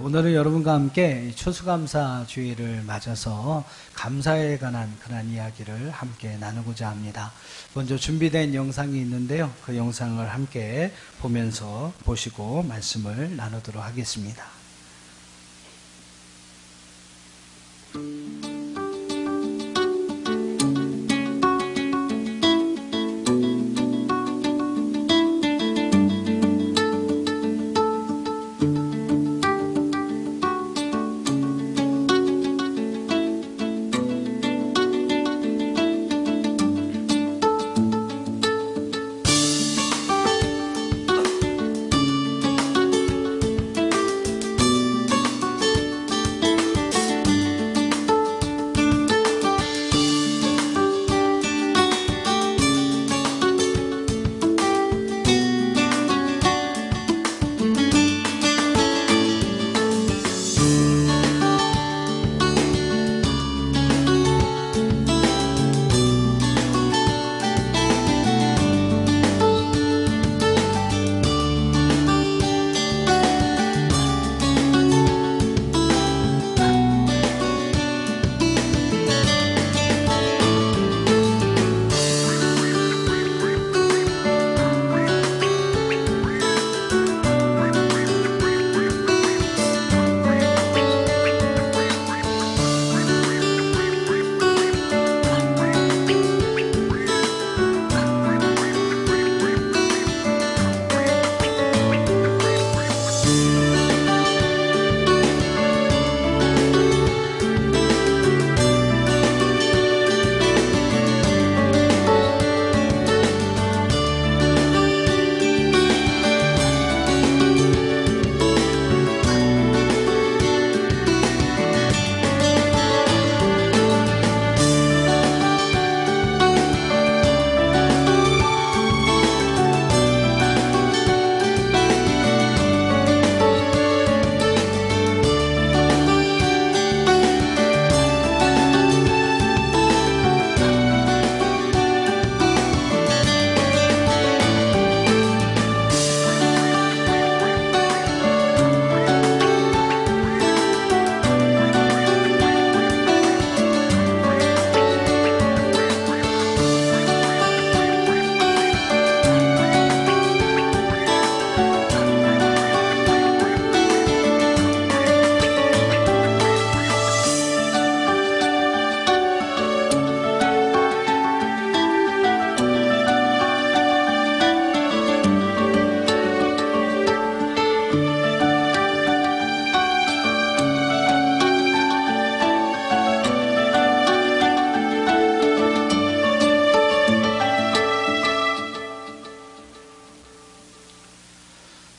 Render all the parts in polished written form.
오늘은 여러분과 함께 추수감사 주일을 맞아서 감사에 관한 그런 이야기를 함께 나누고자 합니다. 먼저 준비된 영상이 있는데요. 그 영상을 함께 보시고 말씀을 나누도록 하겠습니다.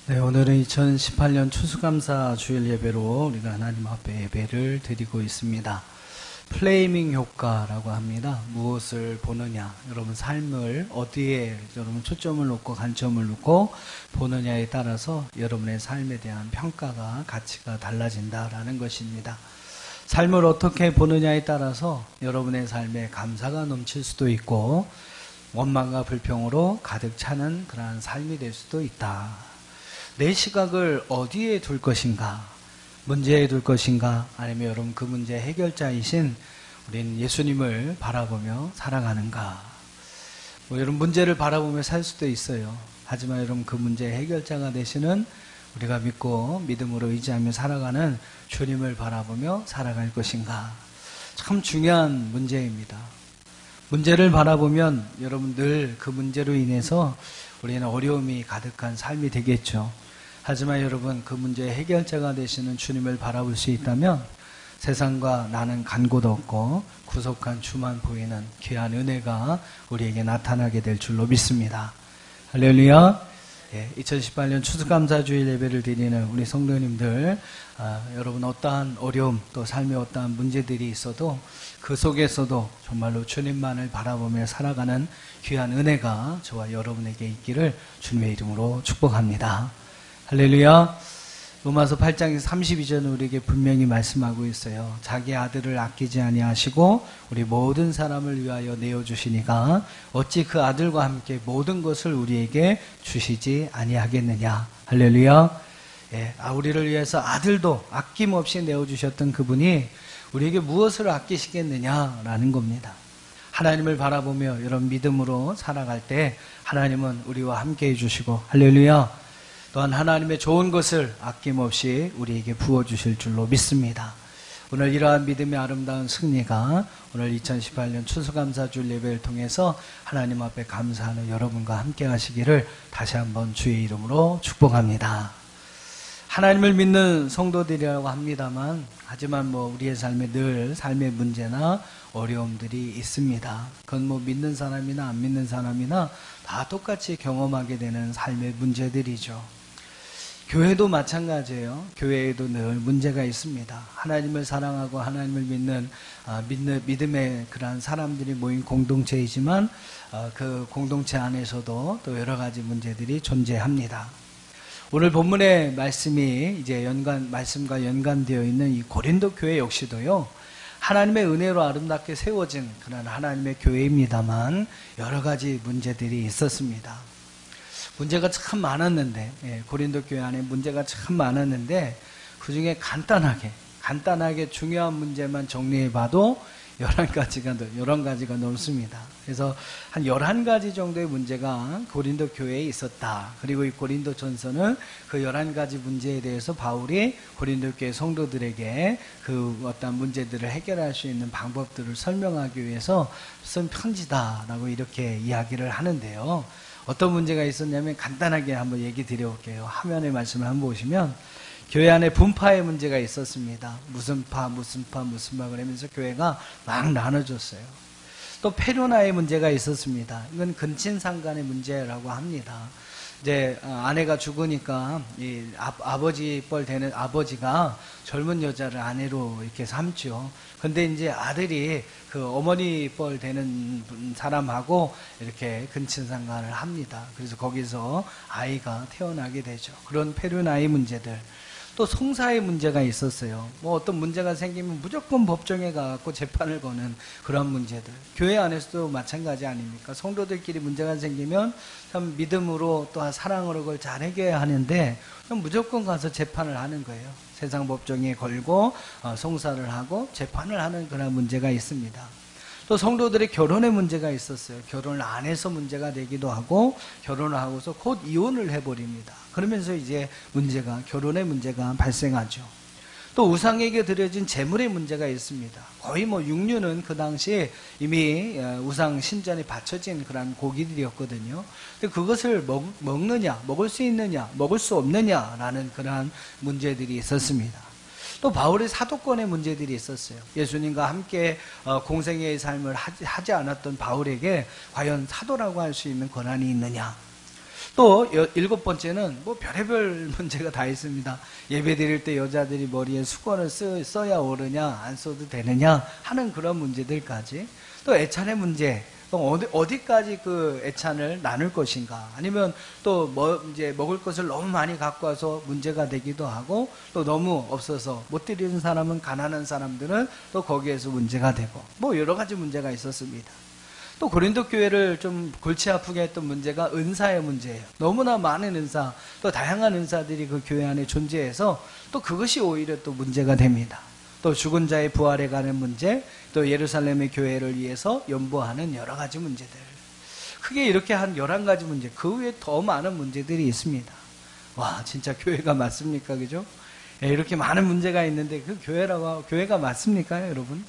네, 오늘은 2018년 추수감사 주일 예배로 우리가 하나님 앞에 예배를 드리고 있습니다. 플레이밍 효과라고 합니다. 무엇을 보느냐, 여러분 삶을 어디에 여러분 초점을 놓고 관점을 놓고 보느냐에 따라서 여러분의 삶에 대한 평가가 가치가 달라진다라는 것입니다. 삶을 어떻게 보느냐에 따라서 여러분의 삶에 감사가 넘칠 수도 있고 원망과 불평으로 가득 차는 그러한 삶이 될 수도 있다. 내 시각을 어디에 둘 것인가? 문제에 둘 것인가? 아니면 여러분 그 문제 해결자이신 우린 예수님을 바라보며 살아가는가? 여러분 문제를 바라보며 살 수도 있어요. 하지만 여러분 그 문제 해결자가 되시는 우리가 믿고 믿음으로 의지하며 살아가는 주님을 바라보며 살아갈 것인가? 참 중요한 문제입니다. 문제를 바라보면 여러분 늘 그 문제로 인해서 우리는 어려움이 가득한 삶이 되겠죠. 하지만 여러분 그 문제의 해결자가 되시는 주님을 바라볼 수 있다면 세상과 나는 간 곳 없고 구속한 주만 보이는 귀한 은혜가 우리에게 나타나게 될 줄로 믿습니다. 할렐루야. 2018년 추수감사주일 예배를 드리는 우리 성도님들, 여러분 어떠한 어려움 또 삶에 어떠한 문제들이 있어도 그 속에서도 정말로 주님만을 바라보며 살아가는 귀한 은혜가 저와 여러분에게 있기를 주님의 이름으로 축복합니다. 할렐루야. 로마서 8장 32절은 우리에게 분명히 말씀하고 있어요. 자기 아들을 아끼지 아니하시고 우리 모든 사람을 위하여 내어주시니가 어찌 그 아들과 함께 모든 것을 우리에게 주시지 아니하겠느냐. 할렐루야. 우리를 위해서 아들도 아낌없이 내어주셨던 그분이 우리에게 무엇을 아끼시겠느냐라는 겁니다. 하나님을 바라보며 이런 믿음으로 살아갈 때 하나님은 우리와 함께 해주시고, 할렐루야, 또한 하나님의 좋은 것을 아낌없이 우리에게 부어주실 줄로 믿습니다. 오늘 이러한 믿음의 아름다운 승리가 오늘 2018년 추수감사주일 예배를 통해서 하나님 앞에 감사하는 여러분과 함께 하시기를 다시 한번 주의 이름으로 축복합니다. 하나님을 믿는 성도들이라고 합니다만, 하지만 우리의 삶에 늘 삶의 문제나 어려움들이 있습니다. 그건 믿는 사람이나 안 믿는 사람이나 다 똑같이 경험하게 되는 삶의 문제들이죠. 교회도 마찬가지예요. 교회에도 늘 문제가 있습니다. 하나님을 사랑하고 하나님을 믿는 믿음의 그러한 사람들이 모인 공동체이지만 그 공동체 안에서도 또 여러 가지 문제들이 존재합니다. 오늘 본문의 말씀이 이제 말씀과 연관되어 있는 이 고린도 교회 역시도요, 하나님의 은혜로 아름답게 세워진 그런 하나님의 교회입니다만 여러 가지 문제들이 있었습니다. 문제가 참 많았는데, 고린도 교회 안에 문제가 참 많았는데 그 중에 간단하게 중요한 문제만 정리해 봐도 11가지가 넘습니다. 그래서 한 11가지 정도의 문제가 고린도 교회에 있었다. 그리고 이 고린도 전서는 그 11가지 문제에 대해서 바울이 고린도 교회 성도들에게 그 어떤 문제들을 해결할 수 있는 방법들을 설명하기 위해서 쓴 편지다라고 이렇게 이야기를 하는데요. 어떤 문제가 있었냐면 간단하게 한번 얘기 드려볼게요. 화면의 말씀을 한번 보시면 교회 안에 분파의 문제가 있었습니다. 무슨 파 그러면서 교회가 막 나눠졌어요. 또 페루나의 문제가 있었습니다. 이건 근친상간의 문제라고 합니다. 이제 아내가 죽으니까 이 아버지 뻘 되는 아버지가 젊은 여자를 아내로 이렇게 삼죠. 근데 이제 아들이 그 어머니 뻘 되는 사람하고 이렇게 근친상간을 합니다. 그래서 거기서 아이가 태어나게 되죠. 그런 페루나의 문제들. 또 송사의 문제가 있었어요. 어떤 문제가 생기면 무조건 법정에 가서 재판을 거는 그런 문제들. 교회 안에서도 마찬가지 아닙니까? 성도들끼리 문제가 생기면 참 믿음으로 또 사랑으로 그걸 잘 해결해야 하는데 무조건 가서 재판을 하는 거예요. 세상 법정에 걸고 송사를 하고 재판을 하는 그런 문제가 있습니다. 또 성도들의 결혼의 문제가 있었어요. 결혼을 안 해서 문제가 되기도 하고 결혼을 하고서 곧 이혼을 해버립니다. 그러면서 이제 결혼의 문제가 발생하죠. 또 우상에게 드려진 제물의 문제가 있습니다. 거의 육류는 그 당시에 이미 우상 신전에 바쳐진 그런 고기들이었거든요. 근데 그것을 먹느냐, 먹을 수 있느냐, 먹을 수 없느냐라는 그러한 문제들이 있었습니다. 또 바울의 사도권의 문제들이 있었어요. 예수님과 함께 공생애의 삶을 하지 않았던 바울에게 과연 사도라고 할 수 있는 권한이 있느냐. 또 7번째는 별의별 문제가 다 있습니다. 예배 드릴 때 여자들이 머리에 수건을 써야 오르냐 안 써도 되느냐 하는 그런 문제들까지. 또 애찬의 문제, 어디까지 그 애찬을 나눌 것인가, 아니면 또 이제 먹을 것을 너무 많이 갖고 와서 문제가 되기도 하고, 또 너무 없어서 못 드리는 사람은, 가난한 사람들은 또 거기에서 문제가 되고, 여러 가지 문제가 있었습니다. 또 고린도 교회를 좀 골치 아프게 했던 문제가 은사의 문제예요. 너무나 많은 은사, 또 다양한 은사들이 그 교회 안에 존재해서 또 그것이 오히려 또 문제가 됩니다. 또 죽은 자의 부활에 관한 문제, 또 예루살렘의 교회를 위해서 연보하는 여러 가지 문제들. 크게 이렇게 한 11가지 문제, 그 외에 더 많은 문제들이 있습니다. 와, 진짜 교회가 맞습니까? 그죠? 이렇게 많은 문제가 있는데 그 교회가 맞습니까, 여러분?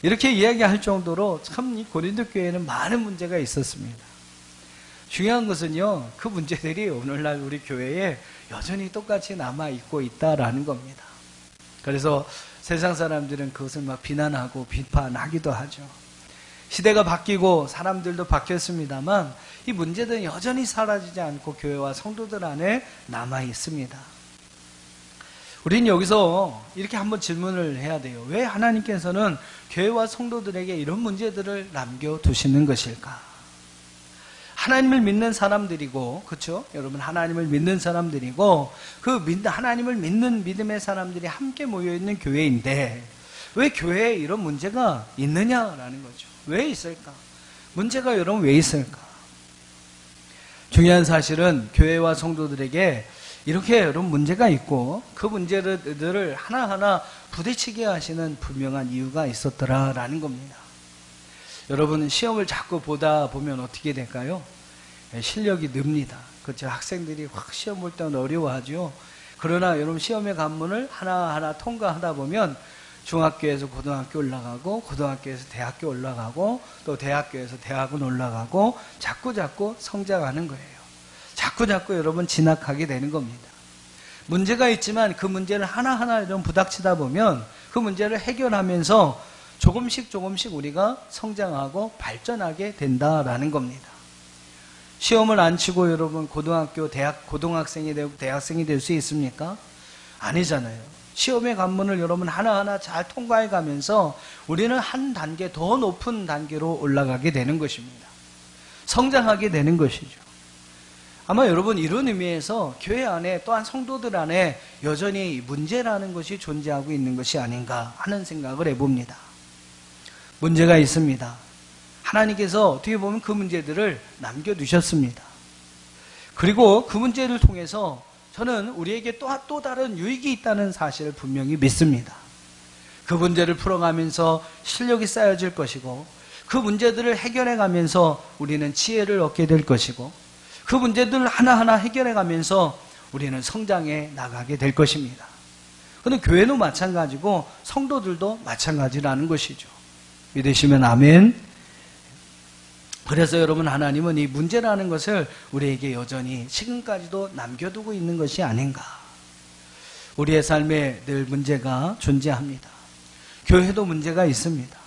이렇게 이야기할 정도로 참 이 고린도 교회에는 많은 문제가 있었습니다. 중요한 것은요, 그 문제들이 오늘날 우리 교회에 여전히 똑같이 남아있고 있다라는 겁니다. 그래서 세상 사람들은 그것을 막 비난하고 비판하기도 하죠. 시대가 바뀌고 사람들도 바뀌었습니다만 이 문제들은 여전히 사라지지 않고 교회와 성도들 안에 남아 있습니다. 우리는 여기서 이렇게 한번 질문을 해야 돼요. 왜 하나님께서는 교회와 성도들에게 이런 문제들을 남겨두시는 것일까? 하나님을 믿는 사람들이고, 그렇죠? 여러분, 하나님을 믿는 사람들이고, 하나님을 믿는 믿음의 사람들이 함께 모여있는 교회인데 왜 교회에 이런 문제가 있느냐라는 거죠. 왜 있을까? 문제가 여러분 왜 있을까? 중요한 사실은 교회와 성도들에게 이렇게 여러분 문제가 있고 그 문제들을 하나하나 부딪히게 하시는 분명한 이유가 있었더라라는 겁니다. 여러분 시험을 자꾸 보다 보면 어떻게 될까요? 실력이 늡니다. 그렇죠? 학생들이 확 시험 볼 때는 어려워하죠. 그러나 여러분 시험의 관문을 하나하나 통과하다 보면 중학교에서 고등학교 올라가고 고등학교에서 대학교 올라가고 또 대학교에서 대학원 올라가고 자꾸 성장하는 거예요. 자꾸 여러분 진학하게 되는 겁니다. 문제가 있지만 그 문제를 하나하나 좀 부닥치다 보면 그 문제를 해결하면서 조금씩 우리가 성장하고 발전하게 된다라는 겁니다. 시험을 안 치고 여러분 고등학교, 고등학생이 되고 대학생이 될 수 있습니까? 아니잖아요. 시험의 관문을 여러분 하나하나 잘 통과해 가면서 우리는 한 단계 더 높은 단계로 올라가게 되는 것입니다. 성장하게 되는 것이죠. 아마 여러분 이런 의미에서 교회 안에 또한 성도들 안에 여전히 문제라는 것이 존재하고 있는 것이 아닌가 하는 생각을 해봅니다. 문제가 있습니다. 하나님께서 어떻게 보면 그 문제들을 남겨두셨습니다. 그리고 그 문제를 통해서 저는 우리에게 또 다른 유익이 있다는 사실을 분명히 믿습니다. 그 문제를 풀어가면서 실력이 쌓여질 것이고 그 문제들을 해결해가면서 우리는 지혜를 얻게 될 것이고 그 문제들을 하나하나 해결해가면서 우리는 성장해 나가게 될 것입니다. 그런데 교회도 마찬가지고 성도들도 마찬가지라는 것이죠. 믿으시면 아멘. 그래서 여러분 하나님은 이 문제라는 것을 우리에게 여전히 지금까지도 남겨두고 있는 것이 아닌가. 우리의 삶에 늘 문제가 존재합니다. 교회도 문제가 있습니다.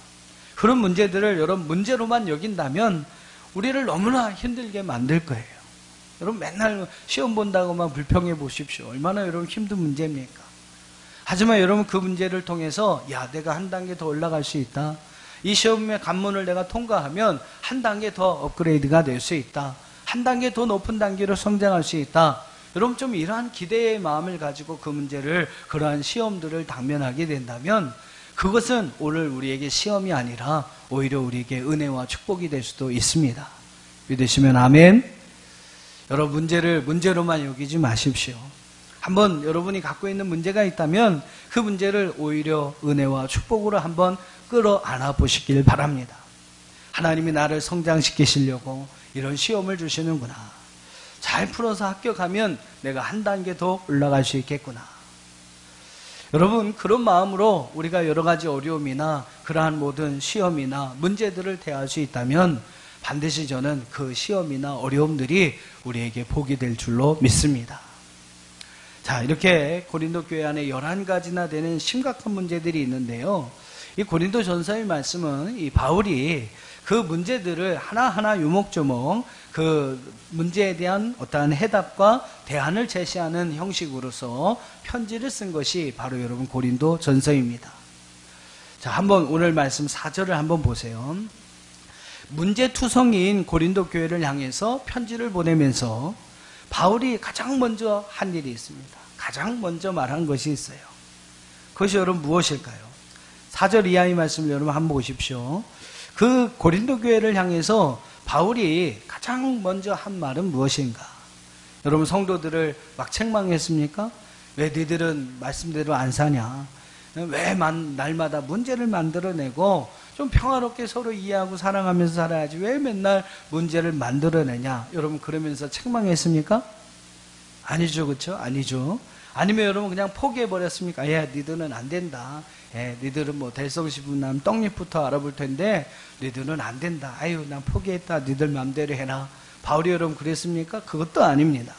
그런 문제들을 여러분 문제로만 여긴다면 우리를 너무나 힘들게 만들 거예요. 여러분 맨날 시험 본다고만 불평해 보십시오. 얼마나 여러분 힘든 문제입니까? 하지만 여러분 그 문제를 통해서 야 내가 한 단계 더 올라갈 수 있다. 이 시험의 관문을 내가 통과하면 한 단계 더 업그레이드가 될 수 있다. 한 단계 더 높은 단계로 성장할 수 있다. 여러분 좀 이러한 기대의 마음을 가지고 그 문제를 그러한 시험들을 당면하게 된다면 그것은 오늘 우리에게 시험이 아니라 오히려 우리에게 은혜와 축복이 될 수도 있습니다. 믿으시면 아멘. 여러분 문제를 문제로만 여기지 마십시오. 한번 여러분이 갖고 있는 문제가 있다면 그 문제를 오히려 은혜와 축복으로 한번 끌어안아 보시길 바랍니다. 하나님이 나를 성장시키시려고 이런 시험을 주시는구나. 잘 풀어서 합격하면 내가 한 단계 더 올라갈 수 있겠구나. 여러분 그런 마음으로 우리가 여러 가지 어려움이나 그러한 모든 시험이나 문제들을 대할 수 있다면 반드시 저는 그 시험이나 어려움들이 우리에게 복이 될 줄로 믿습니다. 자, 이렇게 고린도 교회 안에 11가지나 되는 심각한 문제들이 있는데요. 이 고린도 전서의 말씀은 이 바울이 그 문제들을 하나하나 요목조목 그 문제에 대한 어떠한 해답과 대안을 제시하는 형식으로서 편지를 쓴 것이 바로 여러분 고린도 전서입니다. 자, 한번 오늘 말씀 4절을 한번 보세요. 문제투성이인 고린도 교회를 향해서 편지를 보내면서 바울이 가장 먼저 한 일이 있습니다. 가장 먼저 말한 것이 있어요. 그것이 여러분 무엇일까요? 4절 이하의 말씀을 여러분 한번 보십시오. 그 고린도 교회를 향해서 바울이 가장 먼저 한 말은 무엇인가? 여러분 성도들을 막 책망했습니까? 왜 너희들은 말씀대로 안 사냐? 왜 날마다 문제를 만들어내고 좀 평화롭게 서로 이해하고 사랑하면서 살아야지 왜 맨날 문제를 만들어내냐? 여러분 그러면서 책망했습니까? 아니죠, 그렇죠? 아니죠. 아니면 여러분 그냥 포기해버렸습니까? 야, 니들은 안 된다. 니들은 뭐 될성시분남 떡잎부터 알아볼 텐데 니들은 안 된다. 아유, 난 포기했다. 니들 맘대로 해라. 바울이 여러분 그랬습니까? 그것도 아닙니다.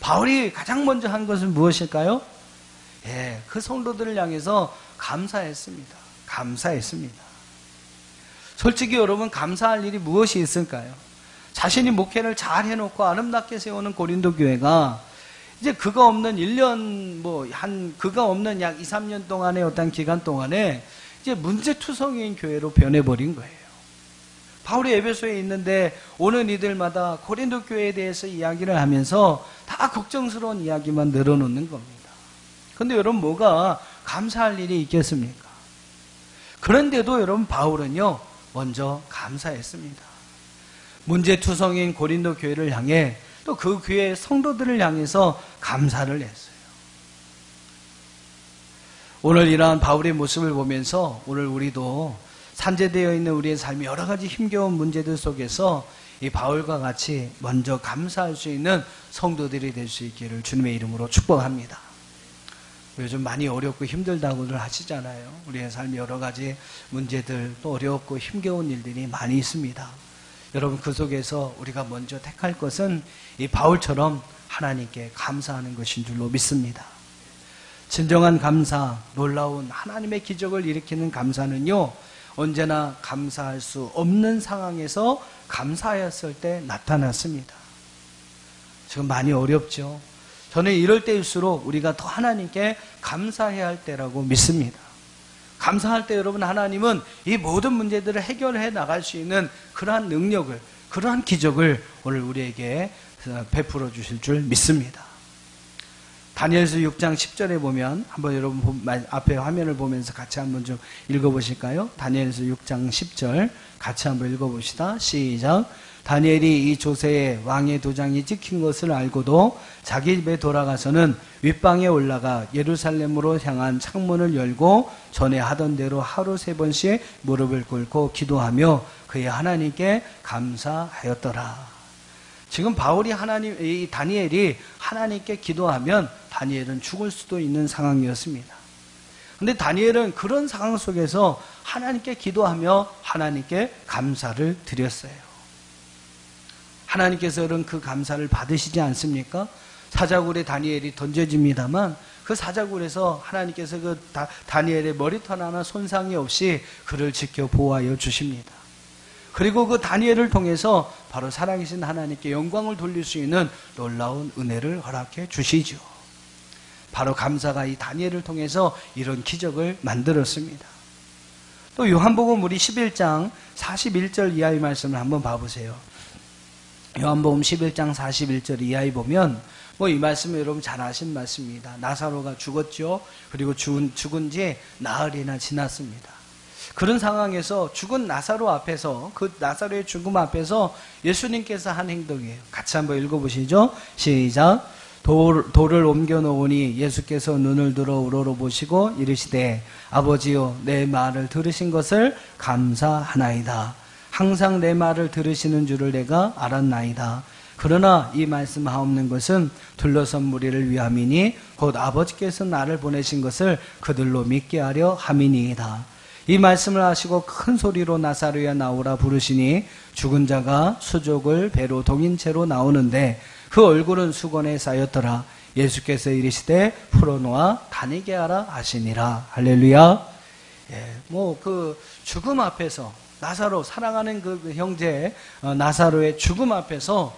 바울이 가장 먼저 한 것은 무엇일까요? 그 성도들을 향해서 감사했습니다. 감사했습니다. 솔직히 여러분 감사할 일이 무엇이 있을까요? 자신이 목회를 잘 해놓고 아름답게 세우는 고린도 교회가 이제 그가 없는 1년 그가 없는 약 2, 3년 동안의 어떤 기간 동안에 이제 문제투성이인 교회로 변해버린 거예요. 바울이 에베소에 있는데 오는 이들마다 고린도 교회에 대해서 이야기를 하면서 다 걱정스러운 이야기만 늘어놓는 겁니다. 그런데 여러분 뭐가 감사할 일이 있겠습니까? 그런데도 여러분 바울은요 먼저 감사했습니다. 문제투성인 고린도 교회를 향해 또 그 교회 성도들을 향해서 감사를 했어요. 오늘 이러한 바울의 모습을 보면서 오늘 우리도 산재되어 있는 우리의 삶이 여러 가지 힘겨운 문제들 속에서 이 바울과 같이 먼저 감사할 수 있는 성도들이 될 수 있기를 주님의 이름으로 축복합니다. 요즘 많이 어렵고 힘들다고들 하시잖아요. 우리의 삶이 여러 가지 문제들, 또 어렵고 힘겨운 일들이 많이 있습니다. 여러분, 그 속에서 우리가 먼저 택할 것은 이 바울처럼 하나님께 감사하는 것인 줄로 믿습니다. 진정한 감사, 놀라운 하나님의 기적을 일으키는 감사는요, 언제나 감사할 수 없는 상황에서 감사하였을 때 나타났습니다. 지금 많이 어렵죠. 저는 이럴 때일수록 우리가 더 하나님께 감사해야 할 때라고 믿습니다. 감사할 때 여러분, 하나님은 이 모든 문제들을 해결해 나갈 수 있는 그러한 능력을, 그러한 기적을 오늘 우리에게 베풀어 주실 줄 믿습니다. 다니엘서 6장 10절에 보면 한번 여러분 앞에 화면을 보면서 같이 한번 좀 읽어보실까요? 다니엘서 6장 10절 같이 한번 읽어봅시다. 시작. 다니엘이 이 조세에 왕의 도장이 찍힌 것을 알고도 자기 집에 돌아가서는 윗방에 올라가 예루살렘으로 향한 창문을 열고 전에 하던 대로 하루 3번씩 무릎을 꿇고 기도하며 그의 하나님께 감사하였더라. 지금 바울이 이 다니엘이 하나님께 기도하면 다니엘은 죽을 수도 있는 상황이었습니다. 근데 다니엘은 그런 상황 속에서 하나님께 기도하며 하나님께 감사를 드렸어요. 하나님께서는 그 감사를 받으시지 않습니까? 사자굴에 다니엘이 던져집니다만 그 사자굴에서 하나님께서 그 다니엘의 머리털 하나 손상이 없이 그를 지켜 보호하여 주십니다. 그리고 그 다니엘을 통해서 바로 살아계신 하나님께 영광을 돌릴 수 있는 놀라운 은혜를 허락해 주시죠. 바로 감사가 이 다니엘을 통해서 이런 기적을 만들었습니다. 또 요한복음 우리 11장 41절 이하의 말씀을 한번 봐보세요. 요한복음 11장 41절 이하에 보면 이 말씀은 여러분 잘 아신 말씀입니다. 나사로가 죽었죠. 그리고 죽은 지 나흘이나 지났습니다. 그런 상황에서 죽은 나사로 앞에서, 그 나사로의 죽음 앞에서 예수님께서 한 행동이에요. 같이 한번 읽어보시죠. 시작. 돌을 옮겨 놓으니 예수께서 눈을 들어 우러러 보시고 이르시되 아버지여 내 말을 들으신 것을 감사하나이다. 항상 내 말을 들으시는 줄을 내가 알았나이다. 그러나 이 말씀하옵는 것은 둘러선 무리를 위함이니 곧 아버지께서 나를 보내신 것을 그들로 믿게 하려 함이니이다. 이 말씀을 하시고 큰 소리로 나사로야 나오라 부르시니 죽은 자가 수족을 배로 동인 채로 나오는데 그 얼굴은 수건에 쌓였더라. 예수께서 이르시되 풀어놓아 다니게 하라 하시니라. 할렐루야. 그 죽음 앞에서 나사로, 사랑하는 그 형제 나사로의 죽음 앞에서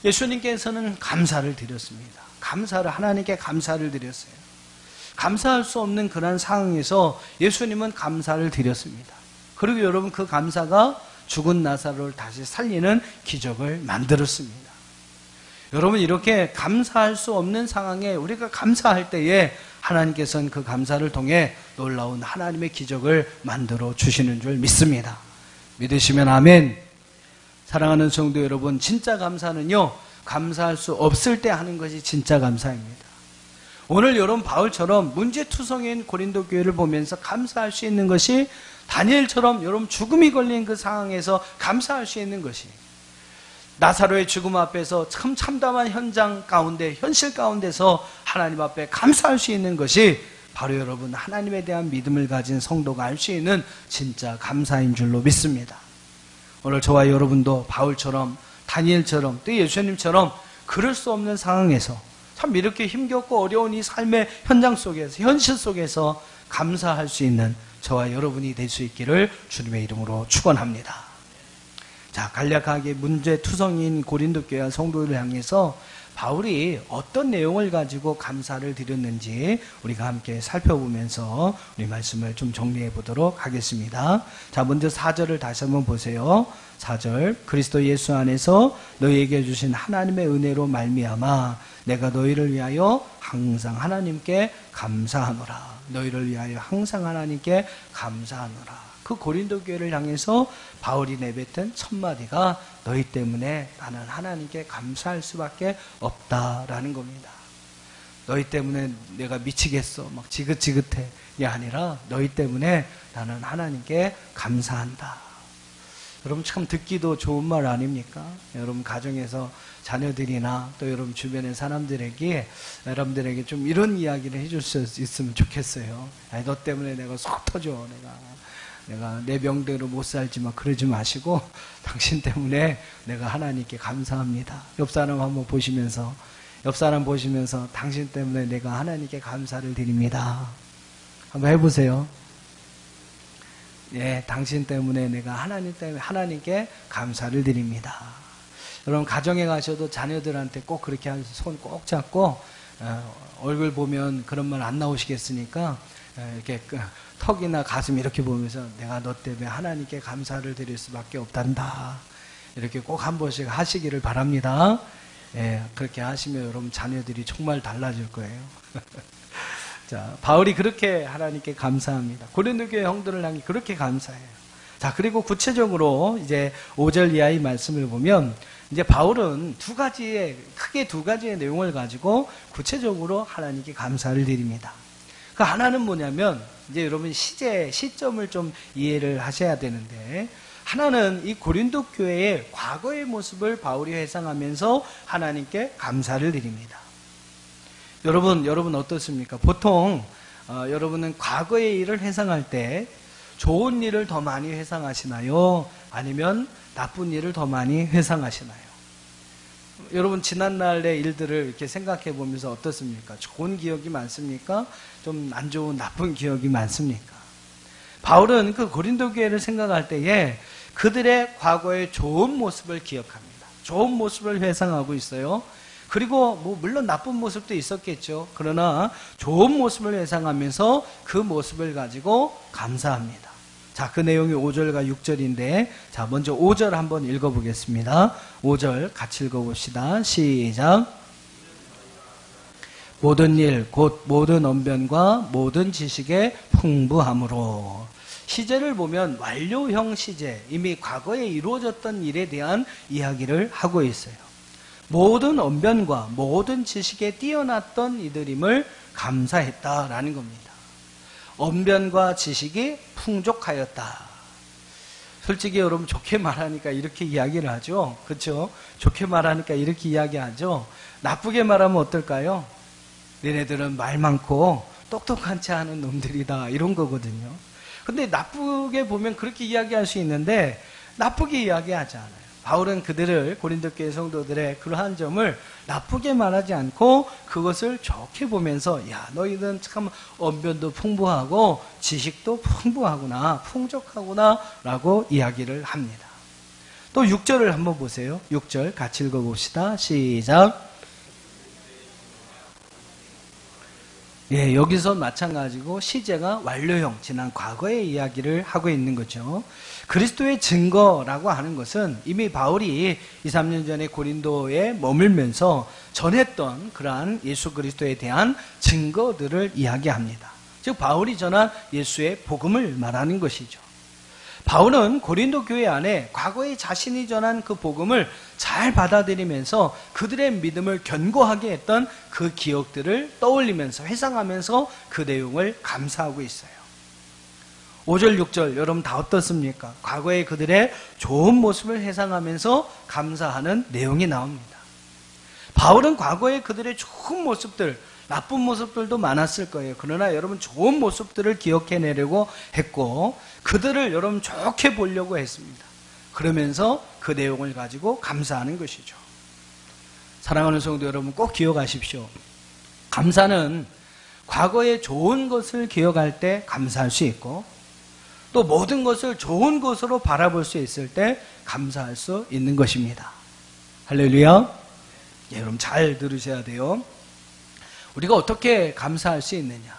예수님께서는 감사를 드렸습니다. 하나님께 감사를 드렸어요. 감사할 수 없는 그런 상황에서 예수님은 감사를 드렸습니다. 그리고 여러분, 그 감사가 죽은 나사로를 다시 살리는 기적을 만들었습니다. 여러분, 이렇게 감사할 수 없는 상황에 우리가 감사할 때에 하나님께서는 그 감사를 통해 놀라운 하나님의 기적을 만들어 주시는 줄 믿습니다. 믿으시면 아멘. 사랑하는 성도 여러분, 진짜 감사는요, 감사할 수 없을 때 하는 것이 진짜 감사입니다. 오늘 여러분 바울처럼 문제투성인 고린도 교회를 보면서 감사할 수 있는 것이 다니엘처럼 여러분 죽음이 걸린 그 상황에서 감사할 수 있는 것이, 나사로의 죽음 앞에서 참 참담한 현장 가운데, 현실 가운데서 하나님 앞에 감사할 수 있는 것이 바로 여러분 하나님에 대한 믿음을 가진 성도가 할 수 있는 진짜 감사인 줄로 믿습니다. 오늘 저와 여러분도 바울처럼, 다니엘처럼, 또 예수님처럼 그럴 수 없는 상황에서, 참 이렇게 힘겹고 어려운 이 삶의 현장 속에서, 현실 속에서 감사할 수 있는 저와 여러분이 될 수 있기를 주님의 이름으로 축원합니다. 자, 간략하게 문제투성인 고린도 교회 성도들을 향해서 바울이 어떤 내용을 가지고 감사를 드렸는지 우리가 함께 살펴보면서 우리 말씀을 좀 정리해 보도록 하겠습니다. 자, 먼저 4절을 다시 한번 보세요. 4절. 그리스도 예수 안에서 너희에게 주신 하나님의 은혜로 말미암아 내가 너희를 위하여 항상 하나님께 감사하노라. 너희를 위하여 항상 하나님께 감사하노라. 그 고린도 교회를 향해서 바울이 내뱉은 첫 마디가 너희 때문에 나는 하나님께 감사할 수밖에 없다라는 겁니다. 너희 때문에 내가 미치겠어, 막 지긋지긋해 이 아니라 너희 때문에 나는 하나님께 감사한다. 여러분 참 듣기도 좋은 말 아닙니까? 여러분 가정에서 자녀들이나 또 여러분 주변의 사람들에게 여러분들에게 좀 이런 이야기를 해줄 수 있으면 좋겠어요. 아니, 너 때문에 내가 속 터져. 내가 내 명대로 못 살지만 그러지 마시고 당신 때문에 내가 하나님께 감사합니다. 옆 사람 한번 보시면서 당신 때문에 내가 하나님께 감사를 드립니다. 한번 해보세요. 예, 당신 때문에 내가 하나님께 감사를 드립니다. 여러분 가정에 가셔도 자녀들한테 꼭 그렇게 손 꼭 잡고 얼굴 보면 그런 말 안 나오시겠으니까 이렇게 턱이나 가슴 이렇게 보면서 내가 너 때문에 하나님께 감사를 드릴 수밖에 없단다. 이렇게 꼭 한 번씩 하시기를 바랍니다. 예, 그렇게 하시면 여러분 자녀들이 정말 달라질 거예요. 자, 바울이 그렇게 하나님께 감사합니다. 고린도 교회 형들을 향해 그렇게 감사해요. 자, 그리고 구체적으로 이제 5절 이하의 말씀을 보면 이제 바울은 크게 두 가지의 내용을 가지고 구체적으로 하나님께 감사를 드립니다. 그 하나는 뭐냐면 이제 여러분 시점을 좀 이해를 하셔야 되는데 하나는 이 고린도 교회의 과거의 모습을 바울이 회상하면서 하나님께 감사를 드립니다. 여러분 어떻습니까? 보통 여러분은 과거의 일을 회상할 때 좋은 일을 더 많이 회상하시나요? 아니면 나쁜 일을 더 많이 회상하시나요? 여러분 지난날의 일들을 이렇게 생각해 보면서 어떻습니까? 좋은 기억이 많습니까? 좀 안 좋은 나쁜 기억이 많습니까? 바울은 그 고린도 교회를 생각할 때에 그들의 과거의 좋은 모습을 기억합니다. 좋은 모습을 회상하고 있어요. 그리고 물론 나쁜 모습도 있었겠죠. 그러나 좋은 모습을 회상하면서 그 모습을 가지고 감사합니다. 자, 그 내용이 5절과 6절인데 자, 먼저 5절 한번 읽어보겠습니다. 5절 같이 읽어봅시다. 시작. 모든 일 곧 모든 언변과 모든 지식의 풍부함으로. 시제를 보면 완료형 시제, 이미 과거에 이루어졌던 일에 대한 이야기를 하고 있어요. 모든 언변과 모든 지식에 뛰어났던 이들임을 감사했다라는 겁니다. 언변과 지식이 풍족하였다. 솔직히 여러분 좋게 말하니까 이렇게 이야기를 하죠. 그렇죠? 좋게 말하니까 이렇게 이야기하죠. 나쁘게 말하면 어떨까요? 너네들은 말 많고 똑똑한 체 하는 놈들이다 이런 거거든요. 근데 나쁘게 보면 그렇게 이야기할 수 있는데 나쁘게 이야기하지 않아요. 바울은 그들을 고린도 교회 성도들의 그러한 점을 나쁘게 말하지 않고 그것을 좋게 보면서 야, 너희는 참 언변도 풍부하고 지식도 풍부하구나, 풍족하구나 라고 이야기를 합니다. 또 6절을 한번 보세요. 6절 같이 읽어봅시다. 시작. 예, 여기서 마찬가지고 시제가 완료형, 지난 과거의 이야기를 하고 있는 거죠. 그리스도의 증거라고 하는 것은 이미 바울이 2, 3년 전에 고린도에 머물면서 전했던 그러한 예수 그리스도에 대한 증거들을 이야기합니다. 즉 바울이 전한 예수의 복음을 말하는 것이죠. 바울은 고린도 교회 안에 과거에 자신이 전한 그 복음을 잘 받아들이면서 그들의 믿음을 견고하게 했던 그 기억들을 떠올리면서 회상하면서 그 내용을 감사하고 있어요. 5절, 6절 여러분 다 어떻습니까? 과거의 그들의 좋은 모습을 회상하면서 감사하는 내용이 나옵니다. 바울은 과거의 그들의 좋은 모습들, 나쁜 모습들도 많았을 거예요. 그러나 여러분 좋은 모습들을 기억해내려고 했고 그들을 여러분 좋게 보려고 했습니다. 그러면서 그 내용을 가지고 감사하는 것이죠. 사랑하는 성도 여러분 꼭 기억하십시오. 감사는 과거의 좋은 것을 기억할 때 감사할 수 있고 또 모든 것을 좋은 것으로 바라볼 수 있을 때 감사할 수 있는 것입니다. 할렐루야. 예, 여러분 잘 들으셔야 돼요. 우리가 어떻게 감사할 수 있느냐?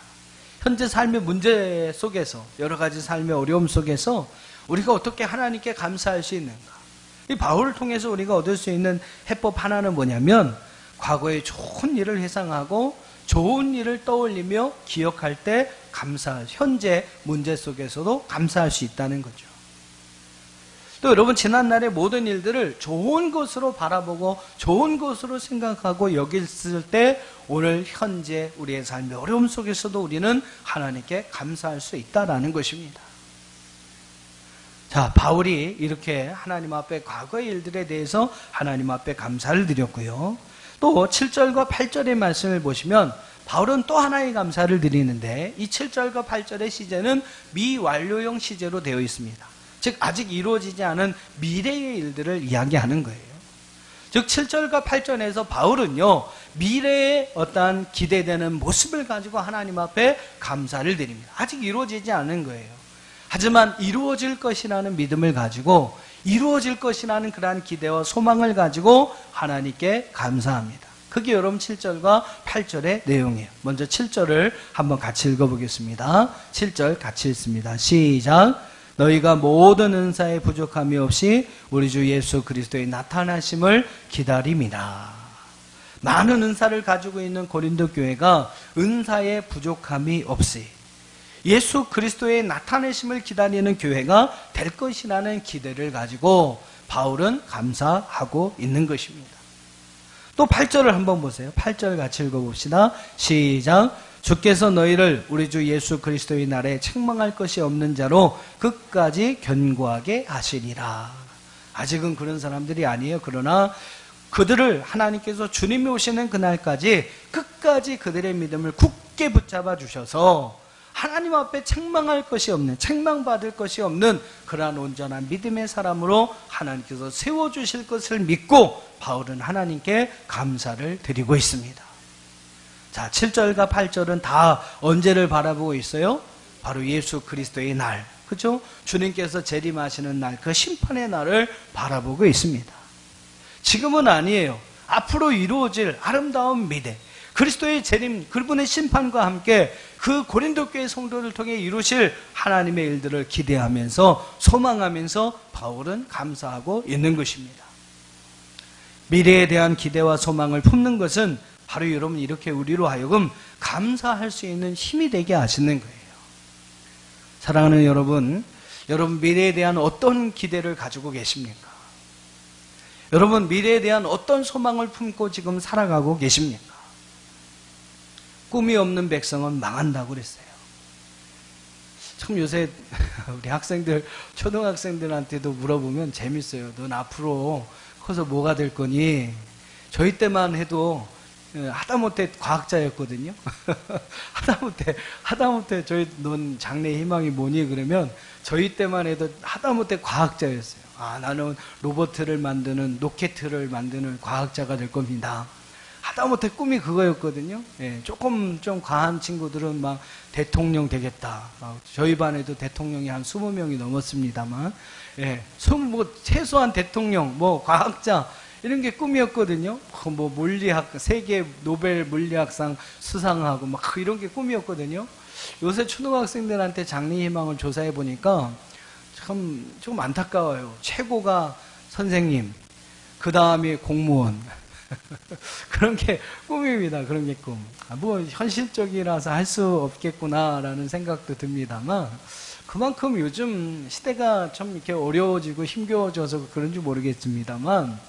현재 삶의 문제 속에서 여러 가지 삶의 어려움 속에서 우리가 어떻게 하나님께 감사할 수 있는가? 이 바울을 통해서 우리가 얻을 수 있는 해법 하나는 뭐냐면 과거의 좋은 일을 회상하고 좋은 일을 떠올리며 기억할 때 현재 문제 속에서도 감사할 수 있다는 거죠. 또 여러분, 지난날의 모든 일들을 좋은 것으로 바라보고 좋은 것으로 생각하고 여겼을 때 오늘 현재 우리의 삶의 어려움 속에서도 우리는 하나님께 감사할 수 있다는 것입니다. 자, 바울이 이렇게 하나님 앞에 과거의 일들에 대해서 하나님 앞에 감사를 드렸고요. 또 7절과 8절의 말씀을 보시면 바울은 또 하나의 감사를 드리는데, 이 7절과 8절의 시제는 미완료형 시제로 되어 있습니다. 즉 아직 이루어지지 않은 미래의 일들을 이야기하는 거예요. 즉 7절과 8절에서 바울은요, 미래의 어떠한 기대되는 모습을 가지고 하나님 앞에 감사를 드립니다. 아직 이루어지지 않은 거예요. 하지만 이루어질 것이라는 믿음을 가지고, 이루어질 것이라는 그러한 기대와 소망을 가지고 하나님께 감사합니다. 그게 여러분 7절과 8절의 내용이에요. 먼저 7절을 한번 같이 읽어보겠습니다. 7절 같이 읽습니다. 시작. 너희가 모든 은사에 부족함이 없이 우리 주 예수 그리스도의 나타나심을 기다림이라. 많은 은사를 가지고 있는 고린도 교회가 은사에 부족함이 없이 예수 그리스도의 나타내심을 기다리는 교회가 될 것이라는 기대를 가지고 바울은 감사하고 있는 것입니다. 또 8절을 한번 보세요. 8절 같이 읽어봅시다. 시작. 주께서 너희를 우리 주 예수 그리스도의 날에 책망할 것이 없는 자로 끝까지 견고하게 하시리라. 아직은 그런 사람들이 아니에요. 그러나 그들을 하나님께서 주님이 오시는 그날까지 끝까지 그들의 믿음을 굳게 붙잡아 주셔서 하나님 앞에 책망할 것이 없는, 책망받을 것이 없는 그러한 온전한 믿음의 사람으로 하나님께서 세워주실 것을 믿고 바울은 하나님께 감사를 드리고 있습니다. 자, 7절과 8절은 다 언제를 바라보고 있어요? 바로 예수 그리스도의 날, 그렇죠? 주님께서 재림하시는 날, 그 심판의 날을 바라보고 있습니다. 지금은 아니에요. 앞으로 이루어질 아름다운 미래, 그리스도의 재림, 그분의 심판과 함께 그 고린도 교회 성도를 통해 이루실 하나님의 일들을 기대하면서 소망하면서 바울은 감사하고 있는 것입니다. 미래에 대한 기대와 소망을 품는 것은 바로 여러분 이렇게 우리로 하여금 감사할 수 있는 힘이 되게 하시는 거예요. 사랑하는 여러분, 여러분 미래에 대한 어떤 기대를 가지고 계십니까? 여러분 미래에 대한 어떤 소망을 품고 지금 살아가고 계십니까? 꿈이 없는 백성은 망한다고 그랬어요. 참 요새 우리 학생들, 초등학생들한테도 물어보면 재밌어요. 넌 앞으로 커서 뭐가 될 거니? 저희 때만 해도 하다못해 과학자였거든요. 하다못해 넌 장래 희망이 뭐니? 그러면 저희 때만 해도 하다못해 과학자였어요. 아, 나는 로봇을 만드는, 로켓을 만드는 과학자가 될 겁니다. 하다못해 꿈이 그거였거든요. 예, 조금 좀 과한 친구들은 막 대통령 되겠다. 저희 반에도 대통령이 한 20명이 넘었습니다만, 예, 뭐 최소한 대통령, 뭐 과학자 이런 게 꿈이었거든요. 뭐 물리학, 세계 노벨 물리학상 수상하고 막 이런 게 꿈이었거든요. 요새 초등학생들한테 장래 희망을 조사해 보니까 참 좀 안타까워요. 최고가 선생님, 그 다음에 공무원. 그런 게 꿈입니다. 그런 게 꿈. 뭐 현실적이라서 할 수 없겠구나라는 생각도 듭니다만, 그만큼 요즘 시대가 참 이렇게 어려워지고 힘겨워져서 그런지 모르겠습니다만,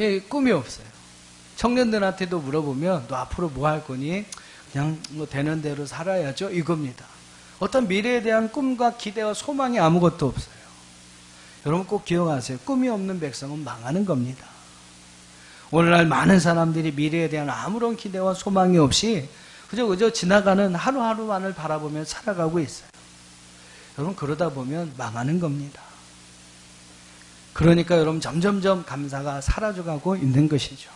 예, 꿈이 없어요. 청년들한테도 물어보면 너 앞으로 뭐 할 거니? 그냥 뭐 되는 대로 살아야죠, 이겁니다. 어떤 미래에 대한 꿈과 기대와 소망이 아무것도 없어요. 여러분 꼭 기억하세요. 꿈이 없는 백성은 망하는 겁니다. 오늘날 많은 사람들이 미래에 대한 아무런 기대와 소망이 없이 그저 지나가는 하루하루만을 바라보며 살아가고 있어요. 여러분 그러다 보면 망하는 겁니다. 그러니까 여러분 점점점 감사가 사라져가고 있는 것이죠.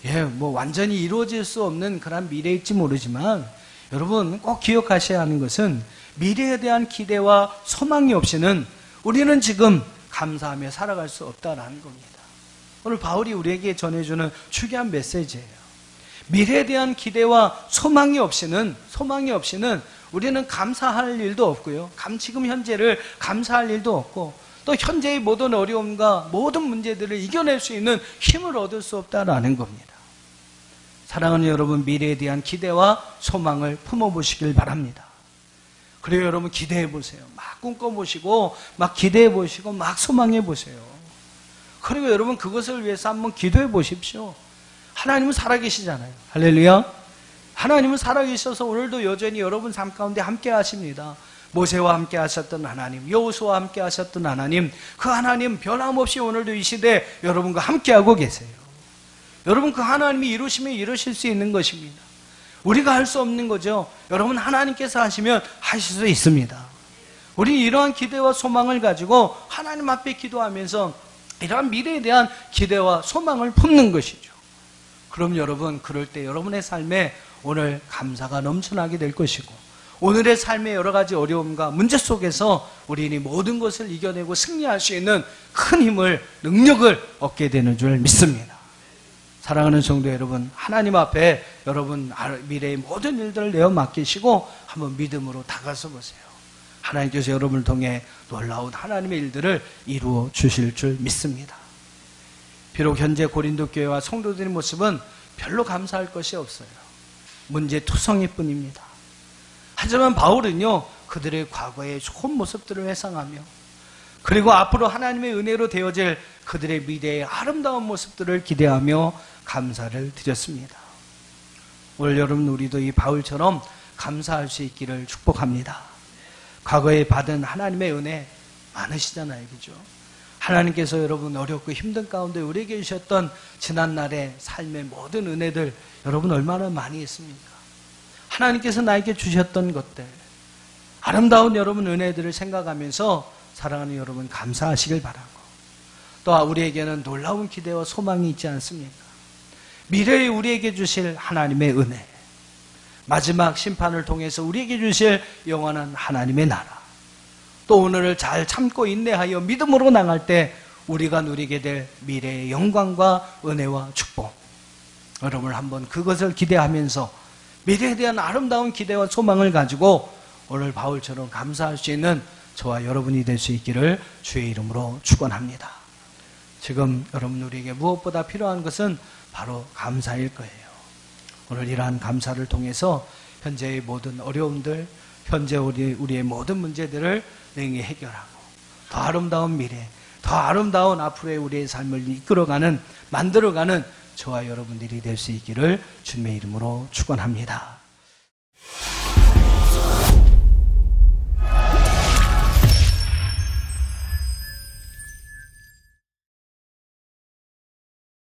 예, 뭐 완전히 이루어질 수 없는 그런 미래일지 모르지만 여러분 꼭 기억하셔야 하는 것은 미래에 대한 기대와 소망이 없이는 우리는 지금 감사하며 살아갈 수 없다라는 겁니다. 오늘 바울이 우리에게 전해주는 중요한 메시지예요. 미래에 대한 기대와 소망이 없이는 우리는 감사할 일도 없고요. 지금 현재를 감사할 일도 없고 또 현재의 모든 어려움과 모든 문제들을 이겨낼 수 있는 힘을 얻을 수 없다라는 겁니다. 사랑하는 여러분, 미래에 대한 기대와 소망을 품어보시길 바랍니다. 그래요, 여러분, 기대해보세요. 막 꿈꿔보시고, 막 기대해보시고, 막 소망해보세요. 그리고 여러분, 그것을 위해서 한번 기도해보십시오. 하나님은 살아계시잖아요. 할렐루야. 하나님은 살아계셔서 오늘도 여전히 여러분 삶 가운데 함께 하십니다. 모세와 함께 하셨던 하나님, 여호수아와 함께 하셨던 하나님, 그 하나님 변함없이 오늘도 이 시대 여러분과 함께하고 계세요. 여러분, 그 하나님이 이루시면 이루실 수 있는 것입니다. 우리가 할 수 없는 거죠. 여러분, 하나님께서 하시면 하실 수 있습니다. 우리 이러한 기대와 소망을 가지고 하나님 앞에 기도하면서 이러한 미래에 대한 기대와 소망을 품는 것이죠. 그럼 여러분, 그럴 때 여러분의 삶에 오늘 감사가 넘쳐나게 될 것이고, 오늘의 삶의 여러 가지 어려움과 문제 속에서 우리는 모든 것을 이겨내고 승리할 수 있는 큰 힘을, 능력을 얻게 되는 줄 믿습니다. 사랑하는 성도 여러분, 하나님 앞에 여러분 미래의 모든 일들을 내어 맡기시고 한번 믿음으로 다가서 보세요. 하나님께서 여러분을 통해 놀라운 하나님의 일들을 이루어 주실 줄 믿습니다. 비록 현재 고린도 교회와 성도들의 모습은 별로 감사할 것이 없어요. 문제투성이 뿐입니다. 하지만 바울은요, 그들의 과거의 좋은 모습들을 회상하며, 그리고 앞으로 하나님의 은혜로 되어질 그들의 미래의 아름다운 모습들을 기대하며 감사를 드렸습니다. 오늘 여러분, 우리도 이 바울처럼 감사할 수 있기를 축복합니다. 과거에 받은 하나님의 은혜 많으시잖아요, 그죠? 하나님께서 여러분 어렵고 힘든 가운데 우리에게 주셨던 지난날의 삶의 모든 은혜들, 여러분 얼마나 많이 있습니까? 하나님께서 나에게 주셨던 것들, 아름다운 여러분 은혜들을 생각하면서 사랑하는 여러분 감사하시길 바라고, 또 우리에게는 놀라운 기대와 소망이 있지 않습니까? 미래에 우리에게 주실 하나님의 은혜, 마지막 심판을 통해서 우리에게 주실 영원한 하나님의 나라, 또 오늘을 잘 참고 인내하여 믿음으로 나갈 때 우리가 누리게 될 미래의 영광과 은혜와 축복, 여러분 한번 그것을 기대하면서 미래에 대한 아름다운 기대와 소망을 가지고 오늘 바울처럼 감사할 수 있는 저와 여러분이 될 수 있기를 주의 이름으로 축원합니다. 지금 여러분 우리에게 무엇보다 필요한 것은 바로 감사일 거예요. 오늘 이러한 감사를 통해서 현재의 모든 어려움들, 현재 우리의 모든 문제들을 능히 해결하고 더 아름다운 미래, 더 아름다운 앞으로의 우리의 삶을 이끌어가는, 만들어가는 저와 여러분들이 될 수 있기를 주님의 이름으로 축원합니다.